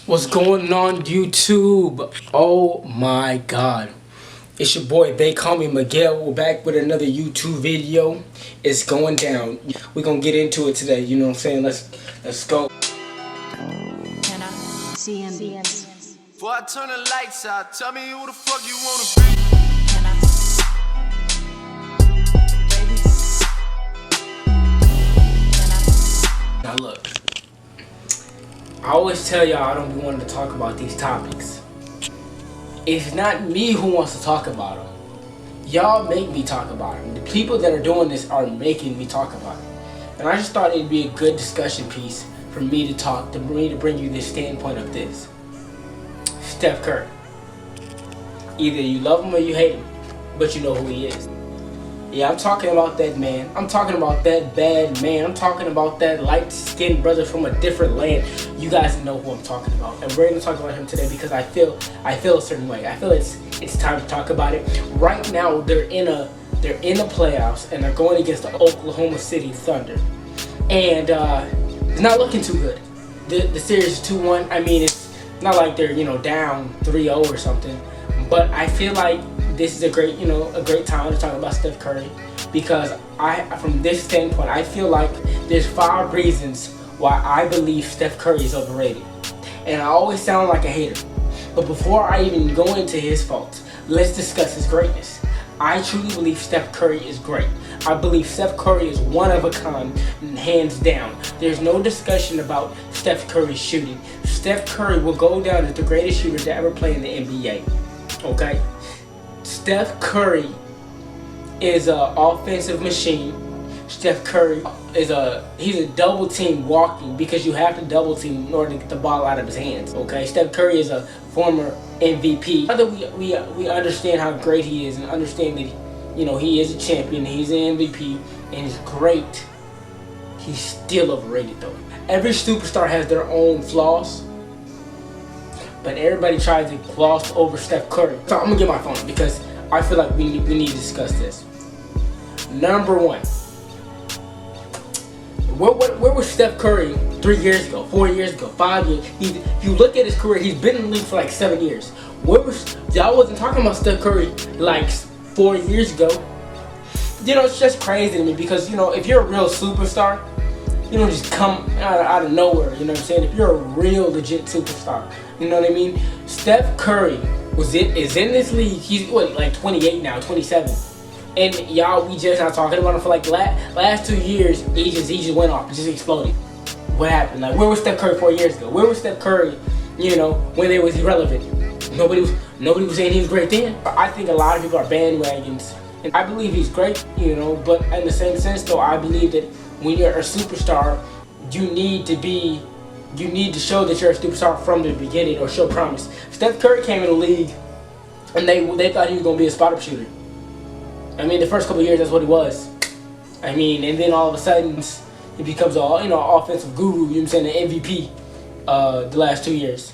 What's going on, YouTube? Oh my god. It's your boy, they call me Miguel. We're back with another YouTube video. It's going down. We're gonna get into it today, you know what I'm saying? Let's go. CMB. Before I turn the lights out, tell me who the fuck you wanna be. Now look, I always tell y'all I don't be wanting to talk about these topics. It's not me who wants to talk about them. Y'all make me talk about them. The people that are doing this are making me talk about it. And I just thought it'd be a good discussion piece for me to bring you this standpoint of this. Steph Curry. Either you love him or you hate him, but you know who he is. Yeah, I'm talking about that man. I'm talking about that bad man. I'm talking about that light-skinned brother from a different land. You guys know who I'm talking about. And we're going to talk about him today because I feel a certain way. I feel it's time to talk about it. Right now, they're in the playoffs and they're going against the Oklahoma City Thunder. And it's not looking too good. The series is 2-1. I mean, it's not like they're, down 3-0 or something. But I feel like this is a great time to talk about Steph Curry, because from this standpoint, I feel like there's 5 reasons why I believe Steph Curry is overrated. And I always sound like a hater, but before I even go into his faults, let's discuss his greatness. I truly believe Steph Curry is great. I believe Steph Curry is one of a kind, hands down. There's no discussion about Steph Curry's shooting. Steph Curry will go down as the greatest shooter to ever play in the NBA. Okay? Steph Curry is an offensive machine. Steph Curry he's a double team walking, because you have to double team in order to get the ball out of his hands. Okay, Steph Curry is a former MVP. Whether we understand how great he is and understand that he is a champion, he's an MVP, and he's great, he's still overrated though. Every superstar has their own flaws, but everybody tries to gloss over Steph Curry. So I'm gonna get my phone because I feel like we need to discuss this. Number 1. Where was Steph Curry 3 years ago, 4 years ago, 5 years? If you look at his career, he's been in the league for like 7 years. Y'all wasn't talking about Steph Curry like 4 years ago. It's just crazy to me because, if you're a real superstar, you don't just come out of nowhere, you know what I'm saying? If you're a real legit superstar, you know what I mean? Steph Curry is in this league. He's like 28 now, 27. And y'all, we just not talking about him for like last 2 years. He just went off, just exploded. What happened? Like, where was Steph Curry 4 years ago? Where was Steph Curry, when they was irrelevant? Nobody was saying he was great then. I think a lot of people are bandwagons, and I believe he's great, but in the same sense though, I believe that when you're a superstar, you need to show that you're a superstar from the beginning, or show promise. Steph Curry came in the league and they thought he was going to be a spot-up shooter. I mean, the first couple of years, that's what he was. I mean, and then all of a sudden, he becomes offensive guru, you know what I'm saying, the MVP the last 2 years.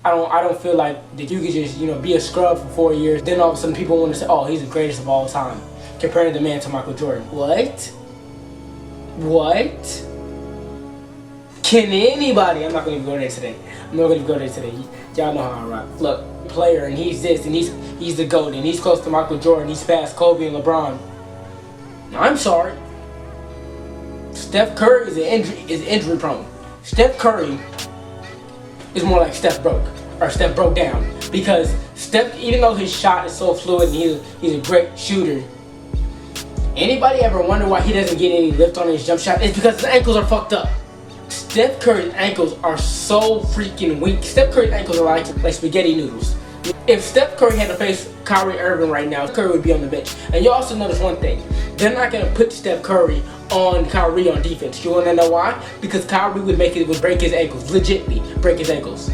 I don't feel like that you could just, be a scrub for 4 years, then all of a sudden people want to say, oh, he's the greatest of all time, comparing the man to Michael Jordan. What? Can anybody? I'm not going to go there today. Y'all know how I rock. Look, player, and he's this, and he's the GOAT, and he's close to Michael Jordan. He's past Kobe and LeBron. I'm sorry. Steph Curry is injury prone. Steph Curry is more like Steph broke down, because Steph, even though his shot is so fluid and he's a great shooter, anybody ever wonder why he doesn't get any lift on his jump shot? It's because his ankles are fucked up. Steph Curry's ankles are so freaking weak. Steph Curry's ankles are like spaghetti noodles. If Steph Curry had to face Kyrie Irving right now, Curry would be on the bench. And you also notice one thing. They're not going to put Steph Curry on Kyrie on defense. You want to know why? Because Kyrie would break his ankles. Legitimately break his ankles.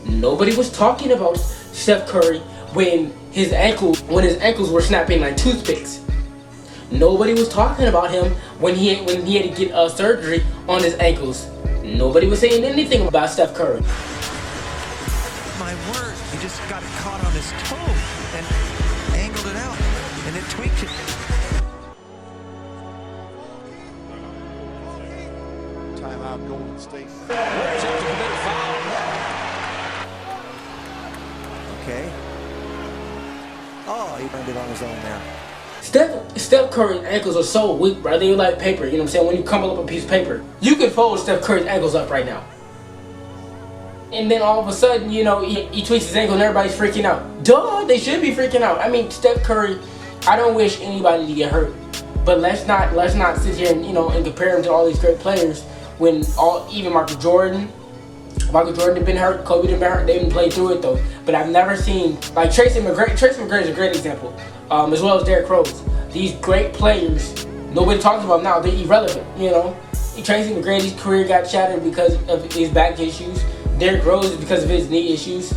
Nobody was talking about Steph Curry when his ankles were snapping like toothpicks. Nobody was talking about him when he had to get surgery on his ankles. Nobody was saying anything about Steph Curry. My word, he just got caught on his toe and angled it out, and it tweaked it. Timeout, Golden State. Where's it to commit a foul? he landed on his own there. Steph Curry's ankles are so weak, bro. They like paper, you know what I'm saying? When you crumble up a piece of paper, you can fold Steph Curry's ankles up right now. And then all of a sudden, you know, he tweaks his ankle and everybody's freaking out. Duh, they should be freaking out. I mean, Steph Curry, I don't wish anybody to get hurt. But let's not sit here and, you know, and compare him to all these great players when even Michael Jordan had been hurt, Kobe had been hurt, they didn't play through it though. But I've never seen, like Tracy McGrady is a great example, as well as Derrick Rose. These great players, nobody talks about them now, they're irrelevant, you know. Tracy McGrady's career got shattered because of his back issues. Derrick Rose is because of his knee issues.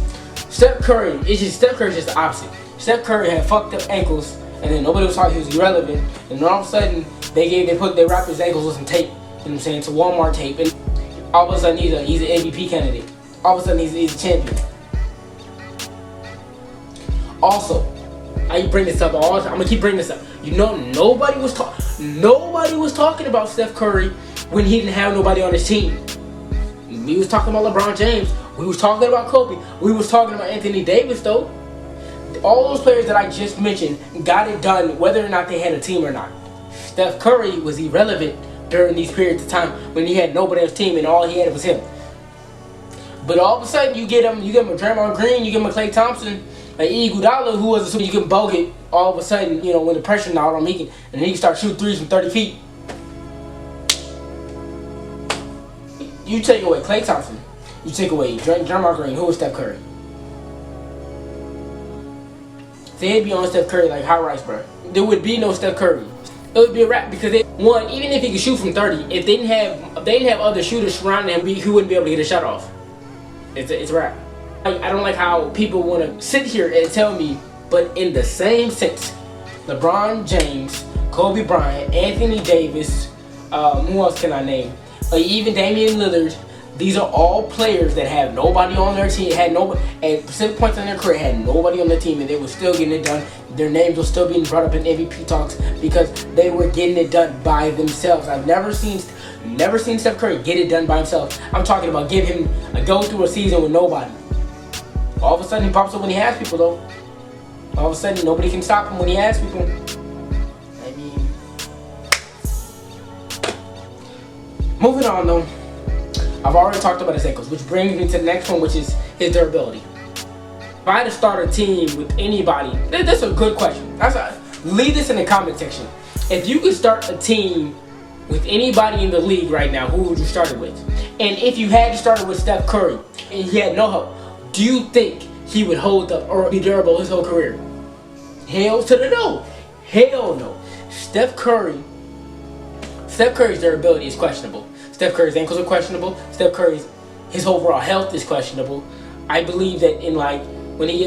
Steph Curry's just the opposite. Steph Curry had fucked up ankles, and then nobody was talking, he was irrelevant. And then all of a sudden, they wrapped his ankles with some tape, you know what I'm saying, to Walmart tape. And all of a sudden, he's an MVP candidate. All of a sudden, he's a champion. Also, I bring this up all the time. I'm gonna keep bringing this up. You know, nobody was talking about Steph Curry when he didn't have nobody on his team. We was talking about LeBron James. We was talking about Kobe. We was talking about Anthony Davis, though. All those players that I just mentioned got it done whether or not they had a team or not. Steph Curry was irrelevant during these periods of time when he had nobody on his team and all he had was him. But all of a sudden, you get him a Draymond Green, you get him a Klay Thompson, an Iguodala, who was you can Bogut. All of a sudden, you know, when the pressure's not on him, he can start shooting threes from 30 feet. You take away Klay Thompson, you take away Draymond Green, who was Steph Curry? They'd be on Steph Curry like hot rice, bro. There would be no Steph Curry. It would be a wrap because even if he could shoot from 30, if they didn't have other shooters surrounding him, he wouldn't be able to get a shot off. It's a wrap. I don't like how people want to sit here and tell me, but in the same sense, LeBron James, Kobe Bryant, Anthony Davis, who else can I name? Even Damian Lillard. These are all players that have nobody on their team, at specific points in their career, had nobody on their team, and they were still getting it done. Their names were still being brought up in MVP talks because they were getting it done by themselves. I've never seen Steph Curry get it done by himself. I'm talking about give him go through a season with nobody. All of a sudden he pops up when he has people, though. All of a sudden nobody can stop him when he has people. I mean, moving on though. I've already talked about his ankles, which brings me to the next one, which is his durability. If I had to start a team with anybody, that's a good question. Leave this in the comment section. If you could start a team with anybody in the league right now, who would you start it with? And if you had to start it with Steph Curry and he had no help, do you think he would hold up or be durable his whole career? Hell to the no. Hell no. Steph Curry's durability is questionable. Steph Curry's ankles are questionable. Steph Curry's his overall health is questionable. I believe that when he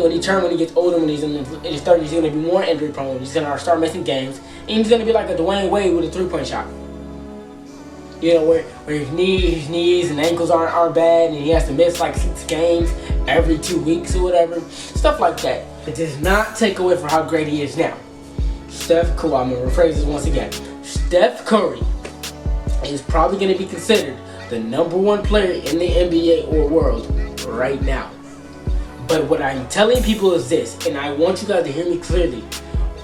gets older, when he's in his 30s, he's going to be more injury prone. He's going to start missing games, and he's going to be like a Dwayne Wade with a 3-point shot. You know, where his knees and ankles aren't bad, and he has to miss like 6 games every 2 weeks or whatever, stuff like that. It does not take away from how great he is now. I'm going to rephrase this once again. Steph Curry is probably going to be considered the #1 player in the NBA or world right now. But what I'm telling people is this, and I want you guys to hear me clearly.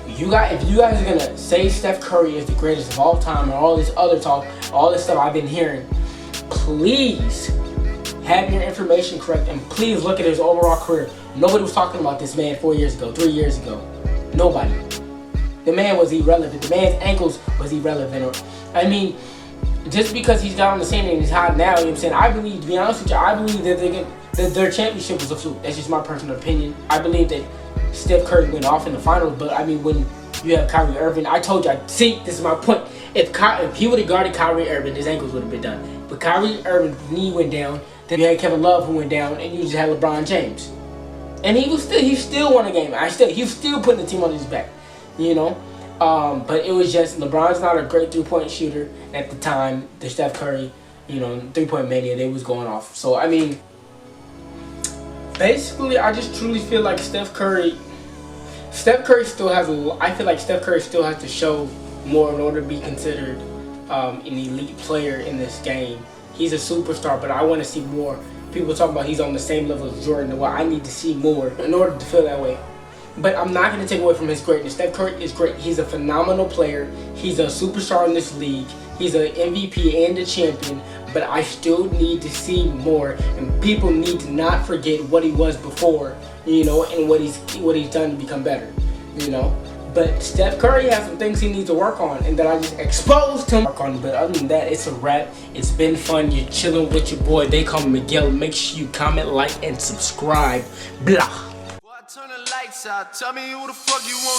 If you guys are going to say Steph Curry is the greatest of all time, or all this other talk, all this stuff I've been hearing, please have your information correct, and please look at his overall career. Nobody was talking about this man 4 years ago, 3 years ago. Nobody. The man was irrelevant. The man's ankles was irrelevant. I mean, just because he's got on the scene and he's hot now, you know what I'm saying? I believe, to be honest with you, I believe that their championship was a fluke. That's just my personal opinion. I believe that Steph Curry went off in the finals, but I mean, when you have Kyrie Irving, I told you, this is my point. If he would have guarded Kyrie Irving, his ankles would have been done. But Kyrie Irving's knee went down, then you had Kevin Love who went down, and you just had LeBron James. And he still won a game. He was still putting the team on his back, you know? But it was just, LeBron's not a great 3-point shooter at the time. The Steph Curry, 3-point mania, they was going off. So, I mean, basically, I just truly feel like Steph Curry still has I feel like Steph Curry still has to show more in order to be considered an elite player in this game. He's a superstar, but I want to see more. People talk about he's on the same level as Jordan. Well, I need to see more in order to feel that way. But I'm not going to take away from his greatness. Steph Curry is great. He's a phenomenal player. He's a superstar in this league. He's an MVP and a champion. But I still need to see more. And people need to not forget what he was before, you know, and what he's done to become better, you know. But Steph Curry has some things he needs to work on, and that I just exposed him. But other than that, it's a wrap. It's been fun. You're chilling with your boy. They call me Miguel. Make sure you comment, like, and subscribe. Blah. Turn the lights out, tell me who the fuck you want.